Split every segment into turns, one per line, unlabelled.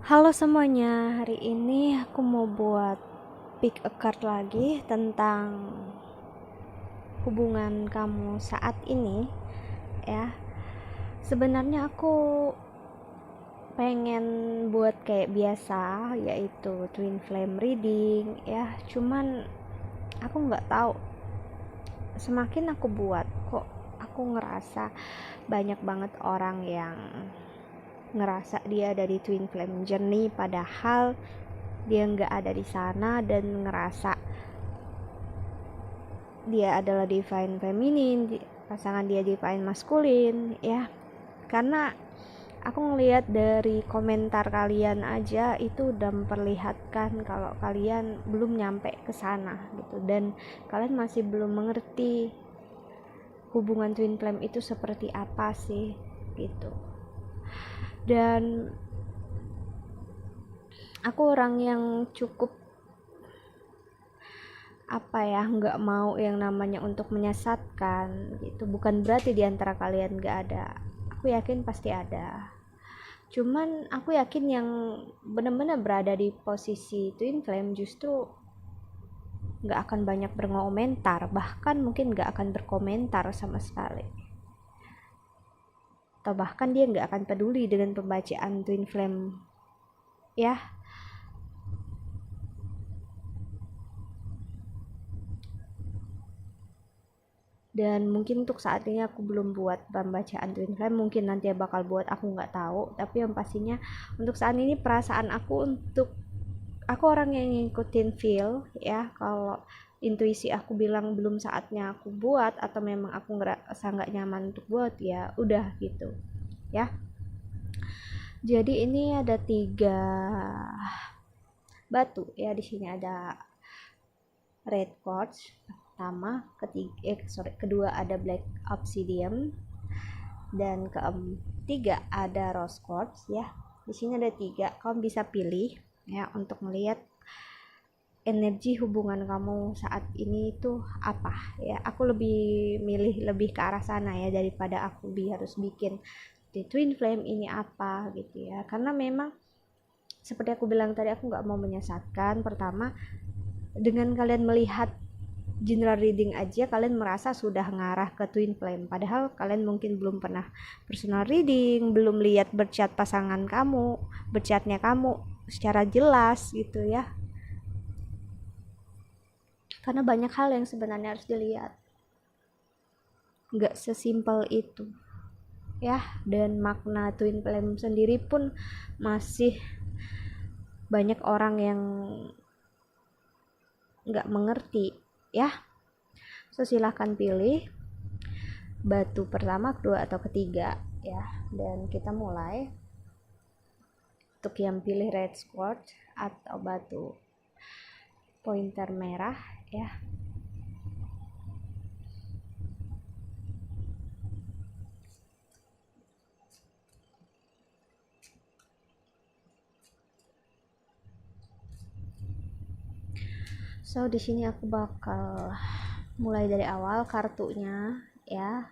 Halo semuanya, hari ini aku mau buat pick a card lagi tentang hubungan kamu saat ini ya. Sebenarnya aku pengen buat kayak biasa, yaitu twin flame reading ya. Cuman aku nggak tahu, semakin aku buat kok aku ngerasa banyak banget orang yang ngerasa dia ada di twin flame journey, padahal dia nggak ada di sana, dan ngerasa dia adalah divine feminine, pasangan dia divine maskulin ya. Karena aku ngelihat dari komentar kalian aja itu udah memperlihatkan kalau kalian belum nyampe ke sana gitu, dan kalian masih belum mengerti hubungan twin flame itu seperti apa sih gitu. Dan aku orang yang cukup nggak mau yang namanya untuk menyesatkan gitu. Bukan berarti diantara kalian nggak ada, aku yakin pasti ada. Cuman aku yakin yang benar-benar berada di posisi twin flame justru nggak akan banyak berkomentar, bahkan mungkin nggak akan berkomentar sama sekali, atau bahkan dia nggak akan peduli dengan pembacaan twin flame ya. Dan mungkin untuk saat ini aku belum buat pembacaan twin flame, mungkin nanti bakal buat, aku nggak tahu. Tapi yang pastinya untuk saat ini perasaan aku orang yang ngikutin feel ya. Kalau intuisi aku bilang belum saatnya aku buat, atau memang aku ngerasa nggak nyaman untuk buat, ya udah gitu ya. Jadi ini ada 3 batu ya. Di sini ada red quartz pertama, kedua ada black obsidian, dan ketiga ada rose quartz ya. Di sini ada 3, kamu bisa pilih ya untuk melihat energi hubungan kamu saat ini itu apa ya. Aku lebih ke arah sana ya, daripada aku harus bikin di twin flame ini apa gitu ya. Karena memang seperti aku bilang tadi, aku nggak mau menyesatkan. Pertama, dengan kalian melihat general reading aja kalian merasa sudah ngarah ke twin flame, padahal kalian mungkin belum pernah personal reading, belum lihat berchat pasangan kamu, berchatnya kamu secara jelas gitu ya. Karena banyak hal yang sebenarnya harus dilihat, nggak sesimpel itu ya. Dan makna twin flame sendiri pun masih banyak orang yang nggak mengerti ya. So silahkan pilih batu pertama, kedua, atau ketiga ya. Dan kita mulai. Untuk yang pilih red quartz atau batu pointer merah ya. So di sini aku bakal mulai dari awal kartunya ya.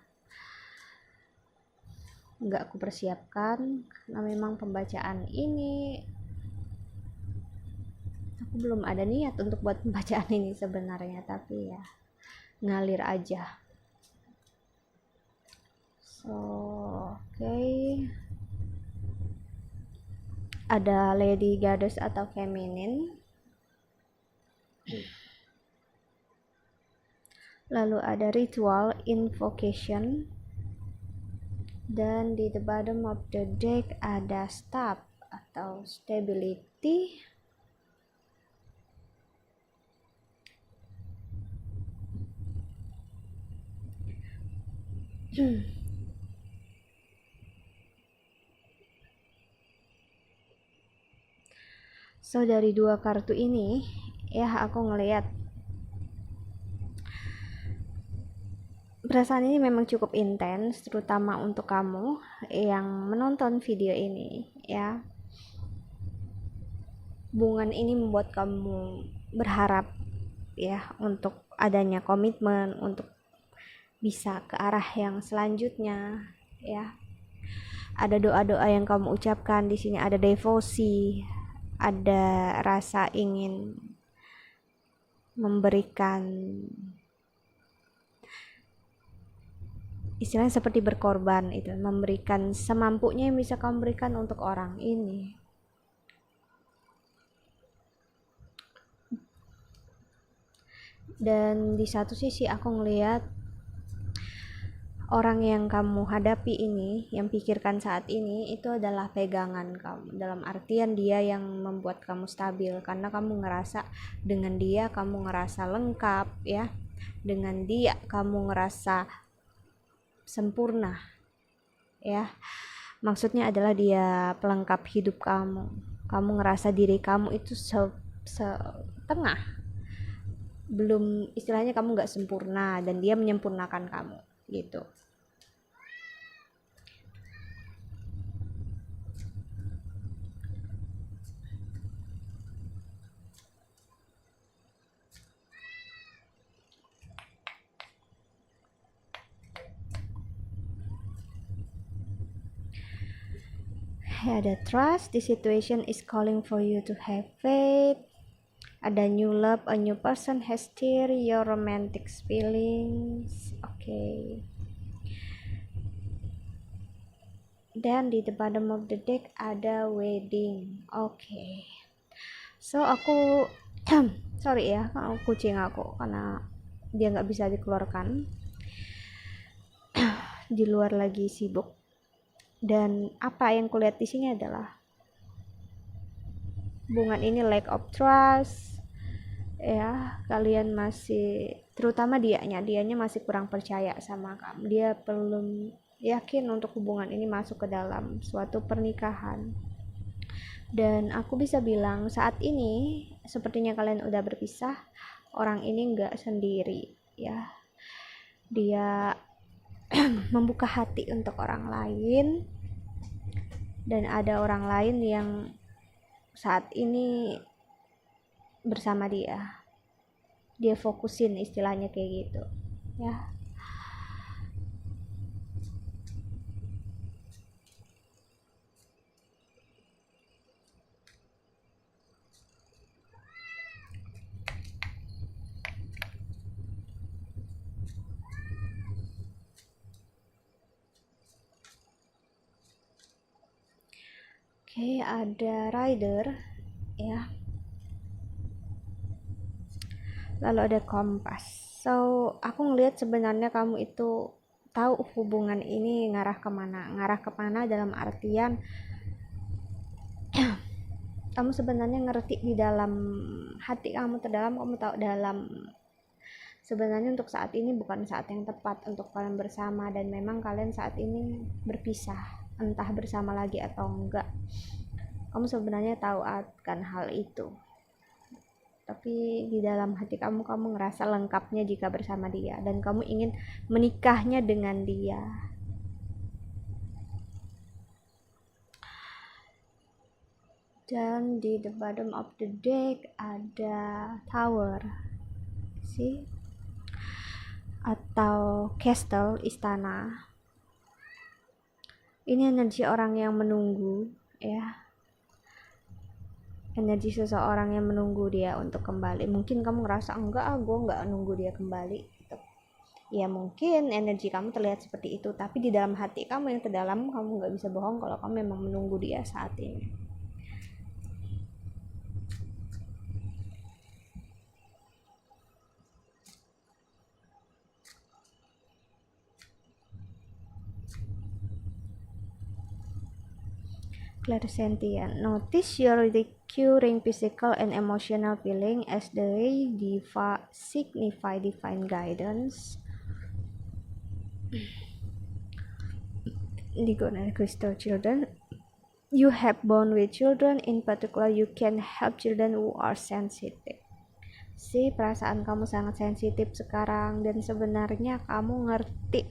Nggak aku persiapkan karena memang pembacaan ini aku belum ada niat untuk buat pembacaan ini sebenarnya, tapi ya ngalir aja. So okay. Ada lady goddess atau feminine, lalu ada ritual invocation, dan di the bottom of the deck ada staff atau stability, so dari 2 kartu ini ya, aku ngelihat perasaan ini memang cukup intens, terutama untuk kamu yang menonton video ini ya. Hubungan ini membuat kamu berharap ya untuk adanya komitmen, untuk bisa ke arah yang selanjutnya ya. ada doa-doa yang kamu ucapkan di sini, ada devosi, ada rasa ingin memberikan, istilahnya seperti berkorban, itu memberikan semampunya yang bisa kamu berikan untuk orang ini. Dan di satu sisi aku ngelihat orang yang kamu hadapi ini, yang pikirkan saat ini, itu adalah pegangan kamu, dalam artian dia yang membuat kamu stabil, karena kamu ngerasa dengan dia kamu ngerasa lengkap ya, dengan dia kamu ngerasa sempurna ya. Maksudnya adalah dia pelengkap hidup kamu, kamu ngerasa diri kamu itu setengah, belum, istilahnya kamu nggak sempurna dan dia menyempurnakan kamu gitu. Ada trust, the situation is calling for you to have faith. Ada new love, a new person has stirred your romantic feelings. Okay. Dan di the bottom of the deck ada wedding. Okay. So aku sorry ya, kucing aku karena dia nggak bisa dikeluarkan. Di luar lagi sibuk. Dan apa yang kulihat di sini adalah hubungan ini lack of trust ya, kalian masih, terutama dianya masih kurang percaya sama kamu, dia belum yakin untuk hubungan ini masuk ke dalam suatu pernikahan. Dan aku bisa bilang saat ini sepertinya kalian udah berpisah, orang ini nggak sendiri ya, dia membuka hati untuk orang lain, dan ada orang lain yang saat ini bersama dia fokusin, istilahnya kayak gitu ya. Oke, ada rider ya, lalu ada kompas. So aku ngelihat sebenarnya kamu itu tahu hubungan ini ngarah kemana dalam artian kamu sebenarnya ngerti di dalam hati kamu terdalam, kamu tahu dalam sebenarnya untuk saat ini bukan saat yang tepat untuk kalian bersama, dan memang kalian saat ini berpisah, entah bersama lagi atau enggak. Kamu sebenarnya tahu akan hal itu, tapi di dalam hati kamu ngerasa lengkapnya jika bersama dia, dan kamu ingin menikahnya dengan dia. Dan di the bottom of the deck ada tower sih, atau castle, istana. Ini energi orang yang menunggu ya, energi seseorang yang menunggu dia untuk kembali. Mungkin kamu ngerasa enggak, gue nggak nunggu dia kembali gitu. Ya mungkin energi kamu terlihat seperti itu, tapi di dalam hati kamu yang terdalam kamu nggak bisa bohong kalau kamu memang menunggu dia saat ini. Clairsentient. Notice your recurring physical and emotional feeling as they signify divine guidance. Diagonal crystal children. You have bond with children, in particular you can help children who are sensitive. Perasaan kamu sangat sensitif sekarang, dan sebenarnya kamu ngerti,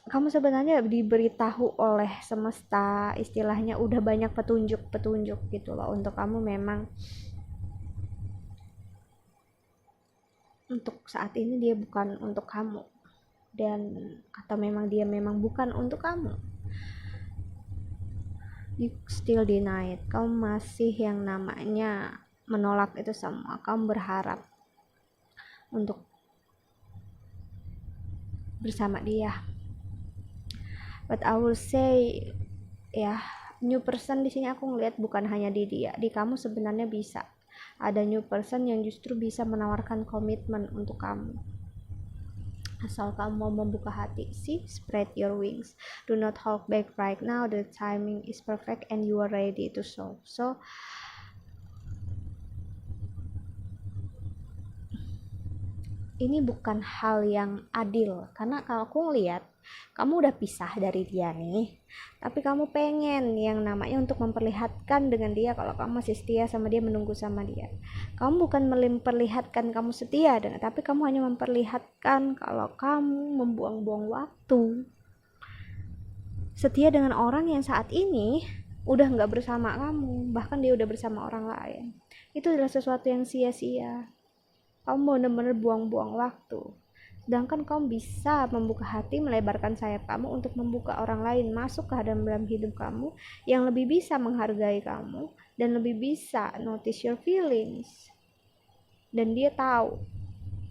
kamu sebenarnya diberitahu oleh semesta, istilahnya udah banyak petunjuk gitu loh untuk kamu. Memang untuk saat ini dia bukan untuk kamu dan atau memang dia memang bukan untuk kamu, you still deny it. Kamu masih yang namanya menolak itu semua. Kamu berharap untuk bersama dia. But I will say, ya, new person di sini aku ngelihat bukan hanya di dia, di kamu sebenarnya bisa ada new person yang justru bisa menawarkan komitmen untuk kamu. Asal kamu mau membuka hati. See, spread your wings. Do not hold back right now. The timing is perfect and you are ready to show. So, ini bukan hal yang adil. Karena kalau aku ngeliat, kamu udah pisah dari dia nih. Tapi kamu pengen yang namanya untuk memperlihatkan dengan dia kalau kamu masih setia sama dia, menunggu sama dia. Kamu bukan memperlihatkan kamu setia, tapi kamu hanya memperlihatkan kalau kamu membuang-buang waktu setia dengan orang yang saat ini udah gak bersama kamu, bahkan dia udah bersama orang lain. Itu adalah sesuatu yang sia-sia. Kamu benar-benar buang-buang waktu. Sedangkan kamu bisa membuka hati, melebarkan sayap kamu untuk membuka orang lain masuk ke dalam hidup kamu yang lebih bisa menghargai kamu dan lebih bisa notice your feelings. Dan dia tahu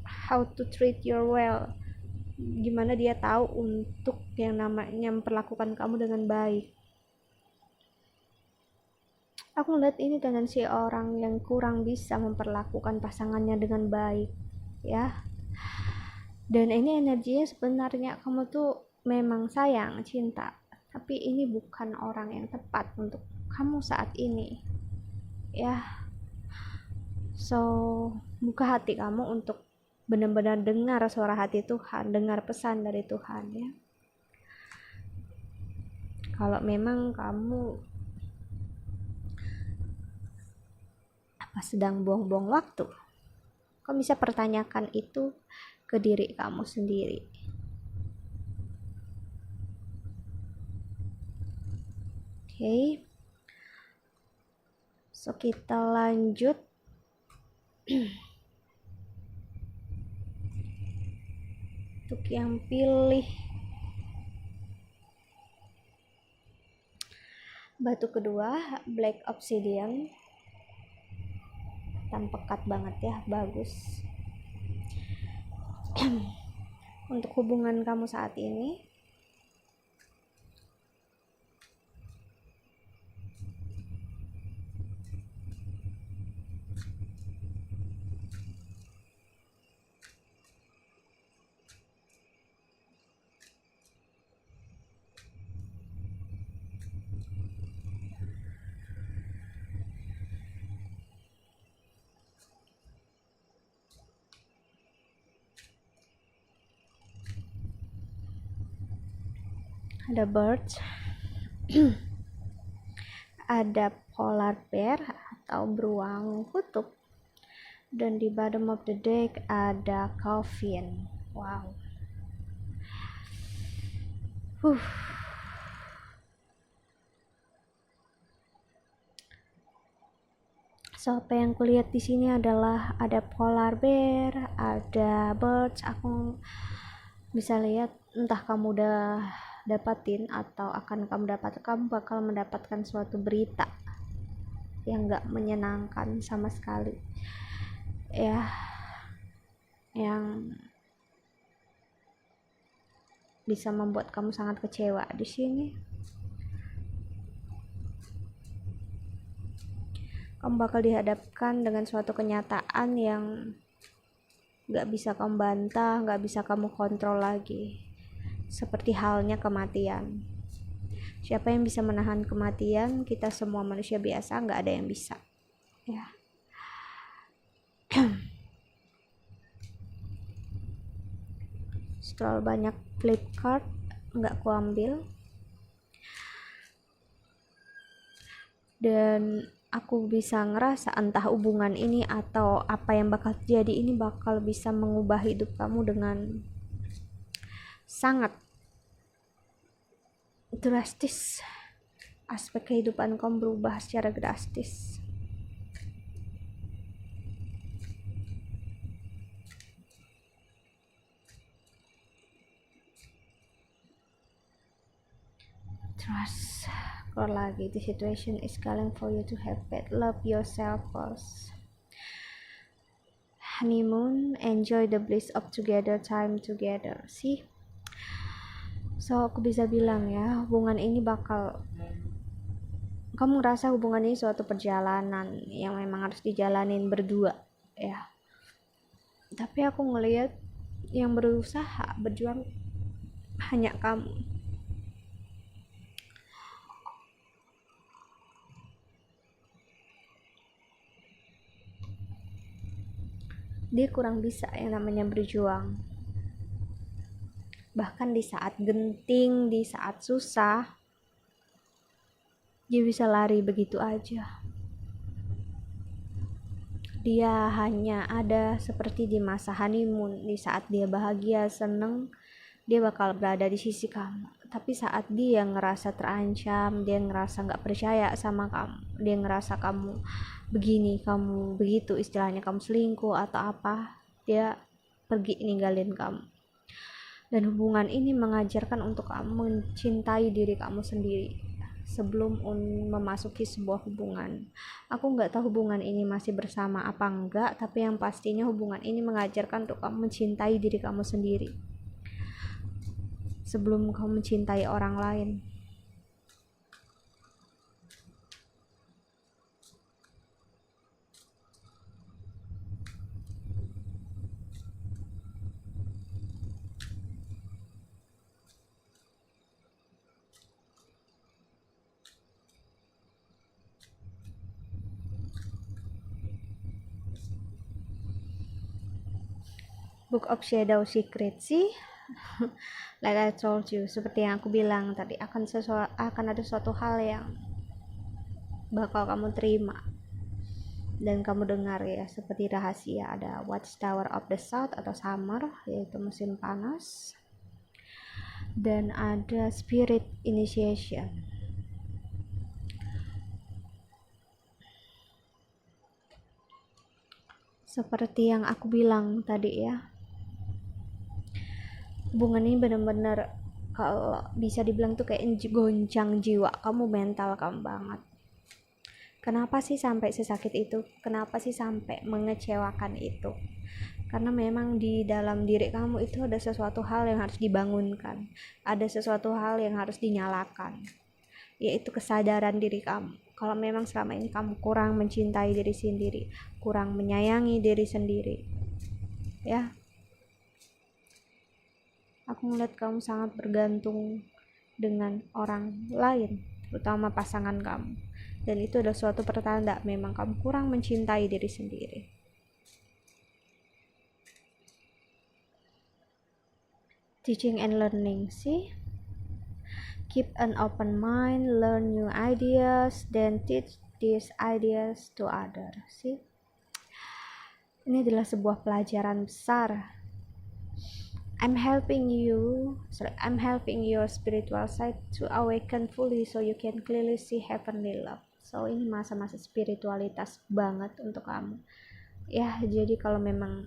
how to treat you well. Gimana dia tahu untuk yang namanya memperlakukan kamu dengan baik. Aku ngeliat ini dengan si orang yang kurang bisa memperlakukan pasangannya dengan baik, ya. Dan ini energinya sebenarnya kamu tuh memang sayang, cinta, tapi ini bukan orang yang tepat untuk kamu saat ini, ya. So, buka hati kamu untuk benar-benar dengar suara hati Tuhan, dengar pesan dari Tuhan, ya. Kalau memang kamu sedang buang-buang waktu, kamu bisa pertanyakan itu ke diri kamu sendiri. Oke. So, kita lanjut. Untuk yang pilih batu kedua, Black Obsidian. Hitam pekat banget ya, bagus. Untuk hubungan kamu saat ini, ada birds, ada polar bear atau beruang kutub, dan di bottom of the deck ada coffin. Wow. So, apa yang kulihat di sini adalah ada polar bear, ada birds. Aku bisa lihat entah kamu udah dapatin atau akan kamu dapat, kamu bakal mendapatkan suatu berita yang gak menyenangkan sama sekali, ya, yang bisa membuat kamu sangat kecewa di sini. Kamu bakal dihadapkan dengan suatu kenyataan yang gak bisa kamu bantah, gak bisa kamu kontrol lagi. Seperti halnya kematian. Siapa yang bisa menahan kematian? Kita semua manusia biasa, gak ada yang bisa, ya. Setelah banyak flip card, gak kuambil. Dan aku bisa ngerasa entah hubungan ini atau apa yang bakal terjadi ini bakal bisa mengubah hidup kamu dengan sangat drastis. Aspek kehidupan kamu berubah secara drastis. Trust. Kalau lagi the situation is calling for you to have faith, love yourself first. Honeymoon, enjoy the bliss of together time together. See, so aku bisa bilang ya, hubungan ini bakal, kamu ngerasa hubungan ini suatu perjalanan yang memang harus dijalanin berdua ya, tapi aku ngelihat yang berusaha berjuang hanya kamu. Dia kurang bisa yang namanya berjuang, bahkan di saat genting, di saat susah, dia bisa lari begitu aja. Dia hanya ada seperti di masa honeymoon, di saat dia bahagia, seneng, dia bakal berada di sisi kamu. Tapi saat dia ngerasa terancam, dia ngerasa gak percaya sama kamu, dia ngerasa kamu begini, kamu begitu, istilahnya kamu selingkuh atau apa, dia pergi ninggalin kamu. Dan hubungan ini mengajarkan untuk kamu mencintai diri kamu sendiri sebelum memasuki sebuah hubungan. Aku nggak tahu hubungan ini masih bersama apa enggak, tapi yang pastinya hubungan ini mengajarkan untuk kamu mencintai diri kamu sendiri sebelum kamu mencintai orang lain. Book of Shadow Secret sih, like I told you, seperti yang aku bilang tadi, akan ada suatu hal yang bakal kamu terima dan kamu dengar ya, seperti rahasia. Ada Watchtower of the South atau Summer, yaitu musim panas, dan ada Spirit Initiation. Seperti yang aku bilang tadi ya, hubungan ini benar-benar kalau bisa dibilang tuh kayak goncang jiwa kamu, mental kamu banget. Kenapa sih sampai sesakit itu? Kenapa sih sampai mengecewakan itu? Karena memang di dalam diri kamu itu ada sesuatu hal yang harus dibangunkan, ada sesuatu hal yang harus dinyalakan, yaitu kesadaran diri kamu. Kalau memang selama ini kamu kurang mencintai diri sendiri, kurang menyayangi diri sendiri, ya, aku ngeliat kamu sangat bergantung dengan orang lain, terutama pasangan kamu, dan itu adalah suatu pertanda memang kamu kurang mencintai diri sendiri. Teaching and learning sih, keep an open mind, learn new ideas, then teach these ideas to others. sih, ini adalah sebuah pelajaran besar. I'm helping your spiritual side to awaken fully so you can clearly see heavenly love. So ini masa-masa spiritualitas banget untuk kamu ya. Jadi kalau memang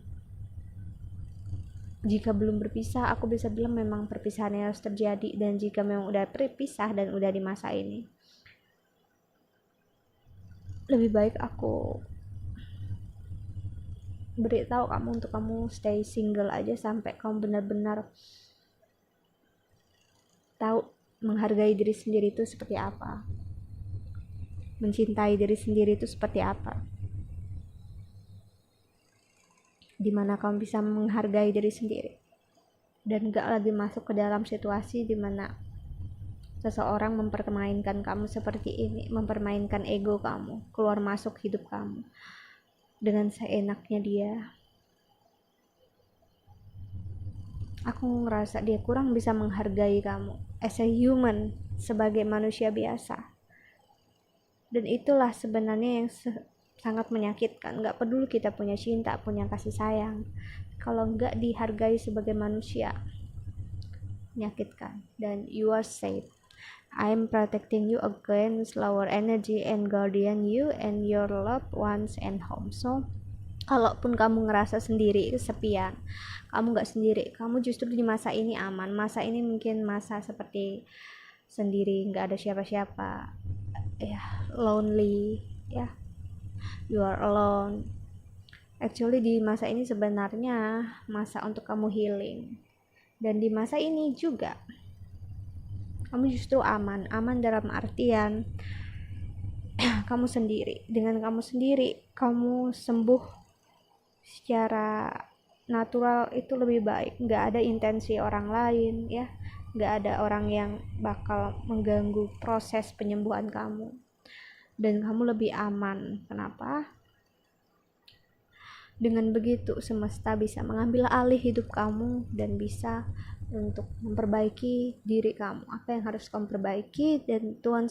jika belum berpisah, aku bisa bilang memang perpisahannya harus terjadi. Dan jika memang udah berpisah dan udah di masa ini, lebih baik aku beritahu kamu untuk kamu stay single aja sampai kamu benar-benar tahu menghargai diri sendiri itu seperti apa, mencintai diri sendiri itu seperti apa, dimana kamu bisa menghargai diri sendiri dan gak lagi masuk ke dalam situasi dimana seseorang mempermainkan kamu seperti ini, mempermainkan ego kamu, keluar masuk hidup kamu dengan seenaknya dia. Aku ngerasa dia kurang bisa menghargai kamu as a human, sebagai manusia biasa. Dan itulah sebenarnya yang sangat menyakitkan. Gak peduli kita punya cinta, punya kasih sayang, kalau gak dihargai sebagai manusia, menyakitkan. Dan you are safe. I'm protecting you against lower energy and guardian you and your loved ones and home. So kalaupun kamu ngerasa sendiri, kesepian, kamu gak sendiri. Kamu justru di masa ini aman. Masa ini mungkin masa seperti sendiri, nggak ada siapa-siapa, ya, lonely, ya, you are alone. Actually di masa ini sebenarnya masa untuk kamu healing, dan di masa ini juga kamu justru aman dalam artian kamu sendiri. Dengan kamu sendiri, kamu sembuh secara natural, itu lebih baik. Nggak ada intensi orang lain, ya, nggak ada orang yang bakal mengganggu proses penyembuhan kamu, dan kamu lebih aman. Kenapa? Dengan begitu semesta bisa mengambil alih hidup kamu dan bisa untuk memperbaiki diri kamu, apa yang harus kamu perbaiki, dan Tuhan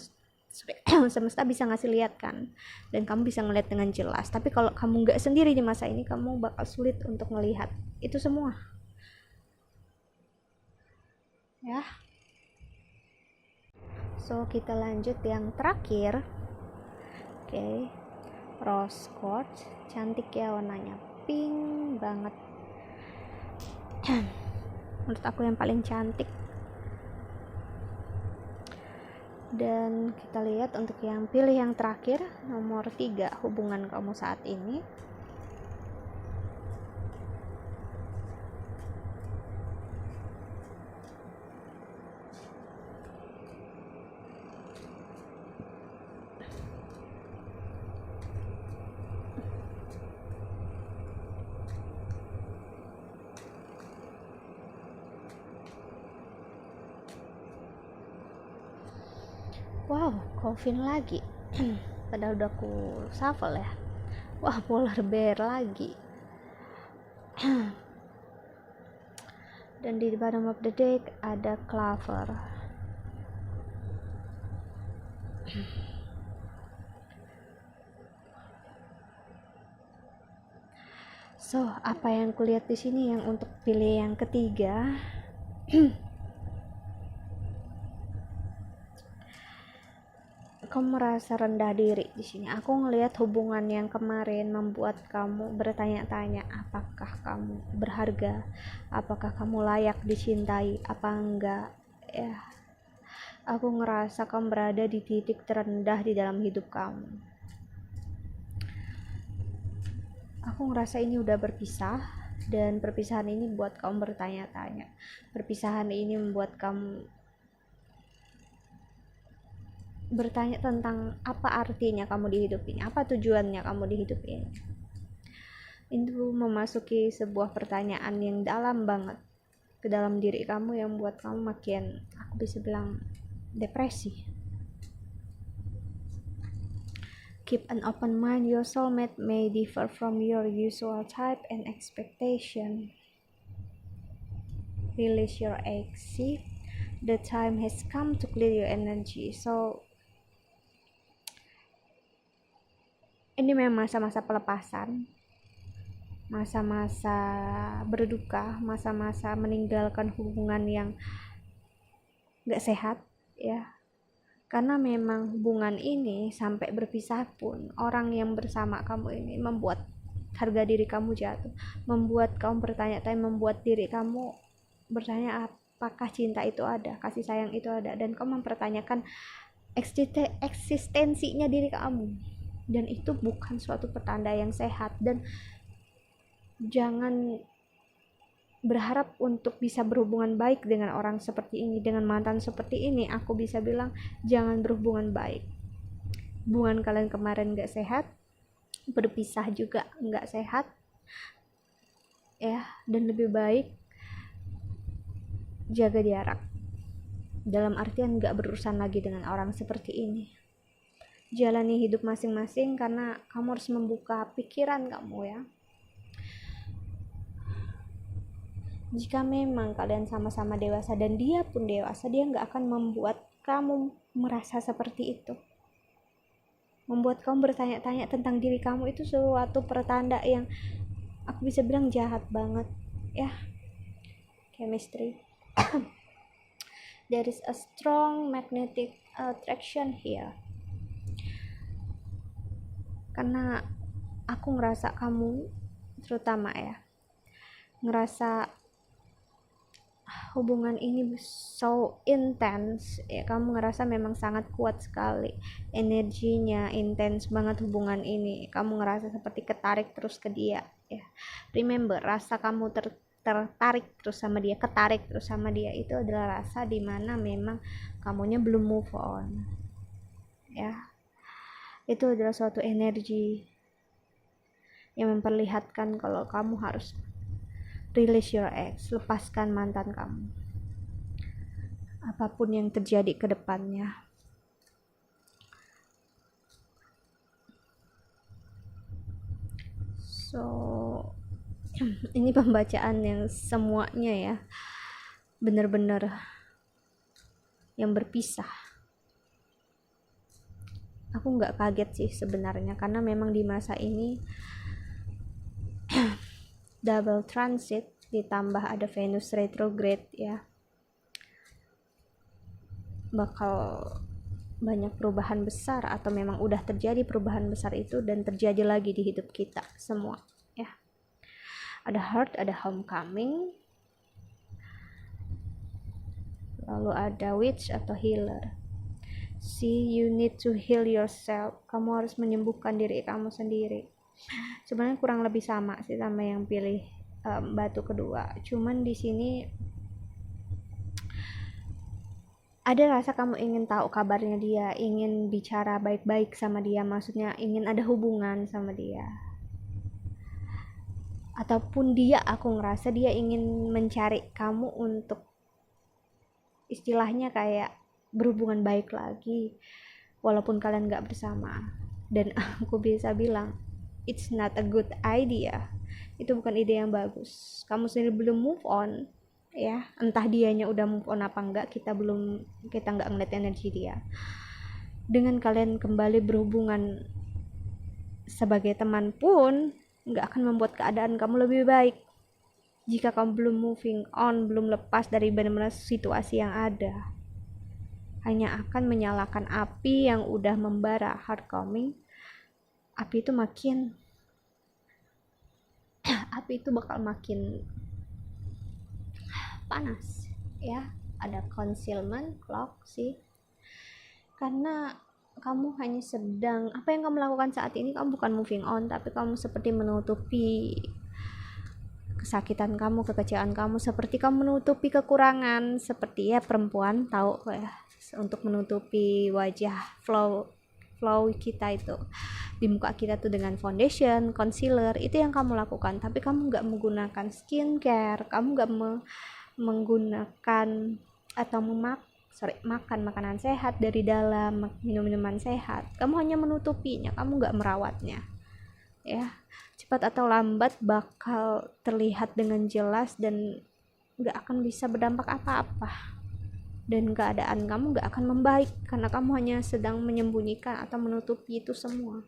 semesta bisa ngasih lihat kan, dan kamu bisa ngeliat dengan jelas. Tapi kalau kamu nggak sendiri di masa ini, kamu bakal sulit untuk melihat itu semua, ya. So kita lanjut yang terakhir. Oke. Rose quartz, cantik ya warnanya, pink banget. Menurut aku yang paling cantik. Dan kita lihat untuk yang pilih yang terakhir, nomor 3, hubungan kamu saat ini. Wow, Coffin lagi. Padahal udah aku shuffle ya. Wah, polar bear lagi. Dan di bottom of the deck ada clover. So, apa yang kulihat di sini yang untuk pilih yang ketiga? Kamu merasa rendah diri di sini. Aku ngelihat hubungan yang kemarin membuat kamu bertanya-tanya, apakah kamu berharga, apakah kamu layak dicintai, apa enggak, ya. Aku ngerasa kamu berada di titik terendah di dalam hidup kamu. Aku ngerasa ini udah berpisah, dan perpisahan ini buat kamu bertanya-tanya. Perpisahan ini membuat kamu bertanya tentang apa artinya kamu di hidup ini, apa tujuannya kamu di hidup ini. Itu memasuki sebuah pertanyaan yang dalam banget ke dalam diri kamu, yang buat kamu makin, aku bisa bilang, depresi. Keep an open mind. Your soulmate may differ from your usual type and expectation. Release your eggs. See, the time has come to clear your energy. So ini memang masa-masa pelepasan, masa-masa berduka, masa-masa meninggalkan hubungan yang gak sehat, ya. Karena memang hubungan ini sampai berpisah pun, orang yang bersama kamu ini membuat harga diri kamu jatuh, membuat kamu bertanya-tanya, membuat diri kamu bertanya apakah cinta itu ada, kasih sayang itu ada, dan kamu mempertanyakan eksistensinya diri kamu. Dan itu bukan suatu pertanda yang sehat, dan jangan berharap untuk bisa berhubungan baik dengan orang seperti ini, dengan mantan seperti ini. Aku bisa bilang jangan berhubungan baik. Hubungan kalian kemarin gak sehat, berpisah juga gak sehat, ya. Dan lebih baik jaga jarak, dalam artian gak berurusan lagi dengan orang seperti ini. Jalani hidup masing-masing, karena kamu harus membuka pikiran kamu, ya. Jika memang kalian sama-sama dewasa dan dia pun dewasa, dia gak akan membuat kamu merasa seperti itu. Membuat kamu bertanya-tanya tentang diri kamu, itu suatu pertanda yang aku bisa bilang jahat banget, ya. Chemistry. There is a strong magnetic attraction here. Karena aku ngerasa kamu, terutama ya, ngerasa hubungan ini so intense ya, kamu ngerasa memang sangat kuat sekali energinya, intens banget hubungan ini, kamu ngerasa seperti ketarik terus ke dia ya. Remember, rasa kamu tertarik terus sama dia, ketarik terus sama dia, itu adalah rasa dimana memang kamunya belum move on ya. Itu adalah suatu energi yang memperlihatkan kalau kamu harus release your ex, lepaskan mantan kamu. Apapun yang terjadi ke depannya. So, ini pembacaan yang semuanya ya, benar-benar yang berpisah. Aku nggak kaget sih sebenarnya, karena memang di masa ini double transit ditambah ada Venus retrograde ya, bakal banyak perubahan besar, atau memang udah terjadi perubahan besar itu dan terjadi lagi di hidup kita semua ya. Ada heart, ada homecoming, lalu ada witch atau healer. See, you need to heal yourself, kamu harus menyembuhkan diri kamu sendiri. Sebenarnya kurang lebih sama sih sama yang pilih batu kedua, cuman di sini ada rasa kamu ingin tahu kabarnya dia, ingin bicara baik-baik sama dia, maksudnya ingin ada hubungan sama dia, ataupun aku ngerasa dia ingin mencari kamu untuk istilahnya kayak berhubungan baik lagi walaupun kalian gak bersama. Dan aku bisa bilang it's not a good idea, itu bukan ide yang bagus. Kamu sendiri belum move on ya, entah dianya udah move on apa enggak, kita nggak ngeliat energi dia. Dengan kalian kembali berhubungan sebagai teman pun nggak akan membuat keadaan kamu lebih baik jika kamu belum moving on, belum lepas dari benar-benar situasi yang ada. Hanya akan menyalakan api yang udah membara. Homecoming, api itu bakal makin panas ya. Ada concealment clock sih, karena kamu hanya sedang, apa yang kamu lakukan saat ini, kamu bukan moving on, tapi kamu seperti menutupi kesakitan kamu, kekecewaan kamu, seperti kamu menutupi kekurangan, seperti ya perempuan tahu ya, untuk menutupi wajah flaw kita itu di muka kita tuh dengan foundation, concealer, itu yang kamu lakukan. Tapi kamu nggak menggunakan skincare, kamu nggak menggunakan atau makan makanan sehat dari dalam, minum minuman sehat, kamu hanya menutupinya, kamu nggak merawatnya ya. Cepat atau lambat bakal terlihat dengan jelas dan nggak akan bisa berdampak apa-apa, dan keadaan kamu gak akan membaik karena kamu hanya sedang menyembunyikan atau menutupi itu semua.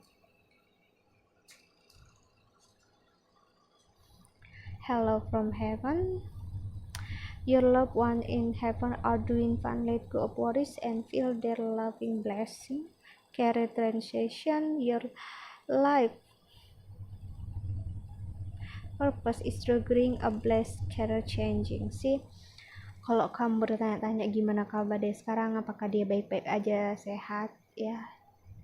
Hello from heaven. Your loved one in heaven are doing fine. Let go of worries and feel their loving blessing. Career transition, your life purpose is triggering a blessed career changing. See, kalau kamu bertanya-tanya gimana kabar dia sekarang, apakah dia baik-baik aja, sehat ya,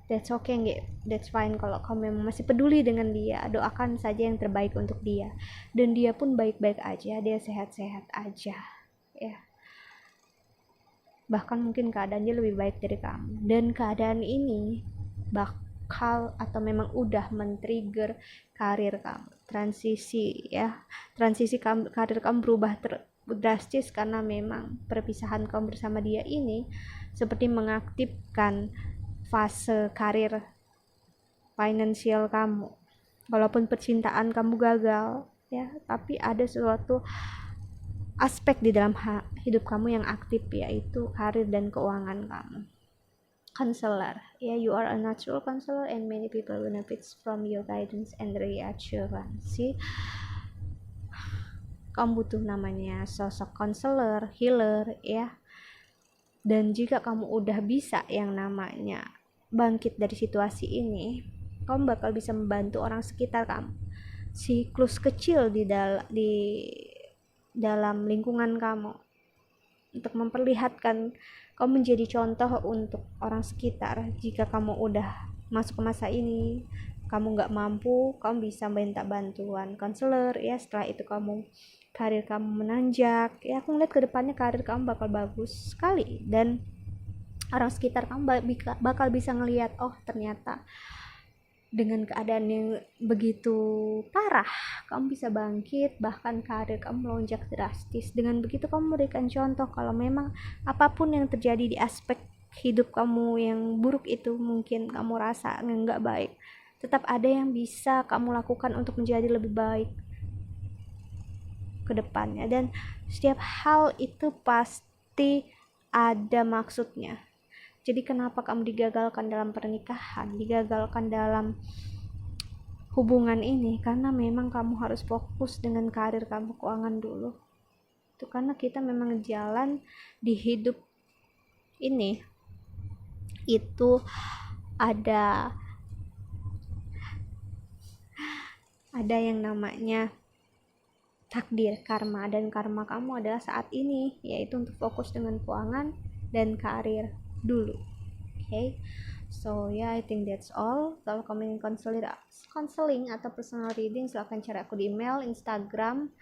that's okay, that's fine. Kalau kamu memang masih peduli dengan dia, doakan saja yang terbaik untuk dia, dan dia pun baik-baik aja, dia sehat-sehat aja ya. Bahkan mungkin keadaannya lebih baik dari kamu, dan keadaan ini bakal atau memang udah men-trigger karir kamu, transisi karir kamu berubah drastis, karena memang perpisahan kamu bersama dia ini seperti mengaktifkan fase karir finansial kamu. Walaupun percintaan kamu gagal ya, tapi ada suatu aspek di dalam hidup kamu yang aktif, yaitu karir dan keuangan kamu. Counselor ya, you are a natural counselor and many people benefits from your guidance and reassurance. See, kamu butuh namanya sosok counselor, healer ya. Dan jika kamu udah bisa yang namanya bangkit dari situasi ini, kamu bakal bisa membantu orang sekitar kamu, siklus kecil di dalam lingkungan kamu untuk memperlihatkan kamu menjadi contoh untuk orang sekitar. Jika kamu udah masuk ke masa ini, kamu nggak mampu, kamu bisa minta bantuan konselor ya. Setelah itu karir kamu menanjak ya, aku ngeliat kedepannya karir kamu bakal bagus sekali, dan orang sekitar kamu bakal bisa ngelihat, oh ternyata dengan keadaan yang begitu parah kamu bisa bangkit, bahkan karir kamu melonjak drastis. Dengan begitu kamu memberikan contoh kalau memang apapun yang terjadi di aspek hidup kamu yang buruk itu, mungkin kamu rasa nggak baik, tetap ada yang bisa kamu lakukan untuk menjadi lebih baik ke depannya. Dan setiap hal itu pasti ada maksudnya. Jadi kenapa kamu digagalkan dalam pernikahan, digagalkan dalam hubungan ini? Karena memang kamu harus fokus dengan karir kamu, keuangan dulu. Itu karena kita memang jalan di hidup ini itu ada yang namanya takdir, karma, dan karma kamu adalah saat ini, yaitu untuk fokus dengan keuangan dan karir dulu. Okay, so yeah, I think that's all. Kalau kamu ingin counseling atau personal reading, silahkan cari aku di email, Instagram,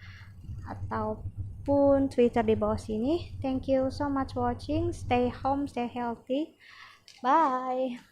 ataupun Twitter di bawah sini. Thank you so much watching. Stay home, stay healthy. Bye.